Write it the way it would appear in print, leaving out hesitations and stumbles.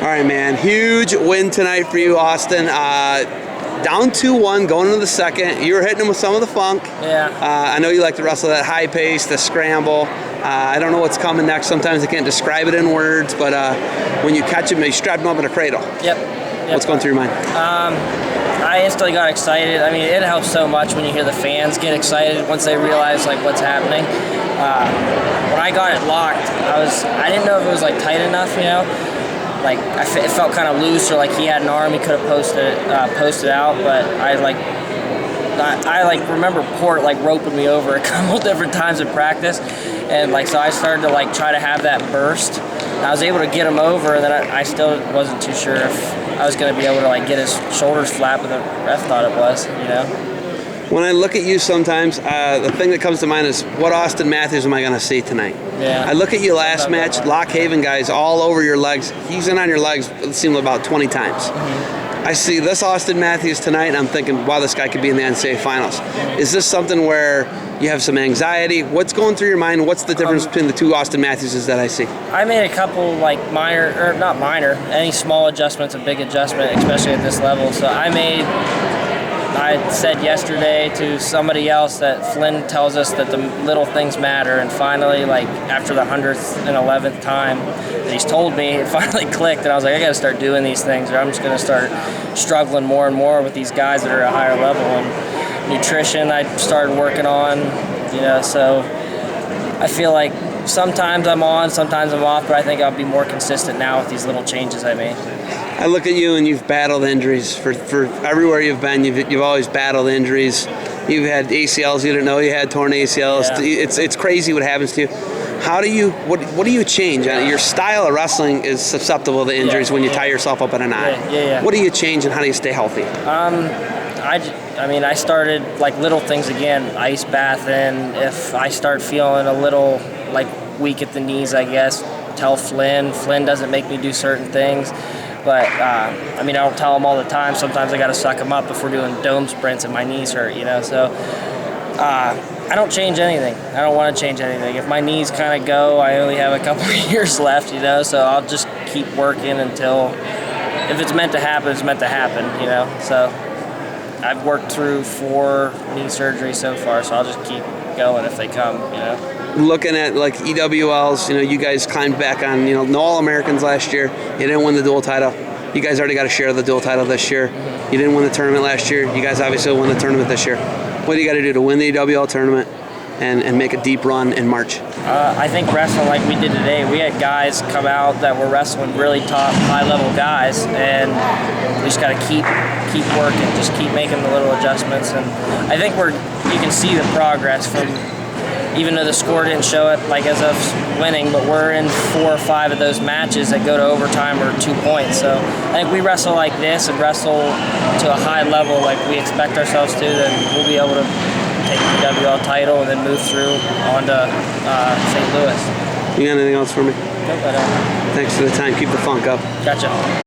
All right, man. Huge win tonight for you, Austin. Down 2-1, going into the second. You were hitting him with some of the funk. Yeah. I know you like to wrestle that high pace, the scramble. I don't know what's coming next. Sometimes I can't describe it in words, but when you catch him, you strap him up in a cradle. Yep. What's going through your mind? I instantly got excited. I mean, it helps so much when you hear the fans get excited once they realize like what's happening. When I got it locked, I didn't know if it was like tight enough, you know. Like it felt kind of loose, or like he had an arm he could have posted out, but I remember Port like roping me over a couple different times in practice, and like so I started to like try to have that burst. And I was able to get him over, and then I still wasn't too sure if I was going to be able to like get his shoulders flat, but the ref thought it was, you know. When I look at you sometimes, the thing that comes to mind is, what Austin Matthews am I going to see tonight? Yeah. I look at you last match, Lock Haven guys all over your legs. He's in on your legs, it seemed about 20 times. Mm-hmm. I see this Austin Matthews tonight, and I'm thinking, wow, this guy could be in the NCAA finals. Is this something where you have some anxiety? What's going through your mind? What's the difference between the two Austin Matthewses that I see? I made a couple like not minor, any small adjustments, a big adjustment, especially at this level. So I said yesterday to somebody else that Flynn tells us that the little things matter, and finally, like after the 100th and 11th time that he's told me, it finally clicked, and I was like, I gotta start doing these things, or I'm just gonna start struggling more and more with these guys that are at a higher level. And nutrition I started working on, you know, so I feel like sometimes I'm on, sometimes I'm off, but I think I'll be more consistent now with these little changes I made. I look at you and you've battled injuries for everywhere you've been. You've always battled injuries. You've had ACLs you didn't know you had, torn ACLs. Yeah. It's crazy what happens to you. How do you what do you change? Your style of wrestling is susceptible to injuries when you tie yourself up in a knot. Yeah. What do you change and how do you stay healthy? I started like little things again, ice bathing. If I start feeling a little like weak at the knees, I guess, tell Flynn. Flynn doesn't make me do certain things. But, I don't tell him all the time. Sometimes I got to suck him up if we're doing dome sprints and my knees hurt, you know. So I don't change anything. I don't want to change anything. If my knees kind of go, I only have a couple of years left, you know. So I'll just keep working until, if it's meant to happen, it's meant to happen, you know. So I've worked through 4 knee surgeries so far, so I'll just keep going if they come, you know. Looking at like EWLs, you know, you guys climbed back on, you know, no All-Americans last year. You didn't win the dual title. You guys already got a share of the dual title this year. You didn't win the tournament last year. You guys obviously won the tournament this year. What do you got to do to win the EWL tournament and make a deep run in March? I think wrestling like we did today, we had guys come out that were wrestling really top, high-level guys, and we just got to keep working, just keep making the little adjustments. And I think you can see the progress from, even though the score didn't show it like as us winning, but we're in 4 or 5 of those matches that go to overtime or 2 points. So I think we wrestle like this and wrestle to a high level like we expect ourselves to, then we'll be able to take the WL title and then move through on to St. Louis. You got anything else for me? Nope, I don't. Thanks for the time. Keep the funk up. Gotcha.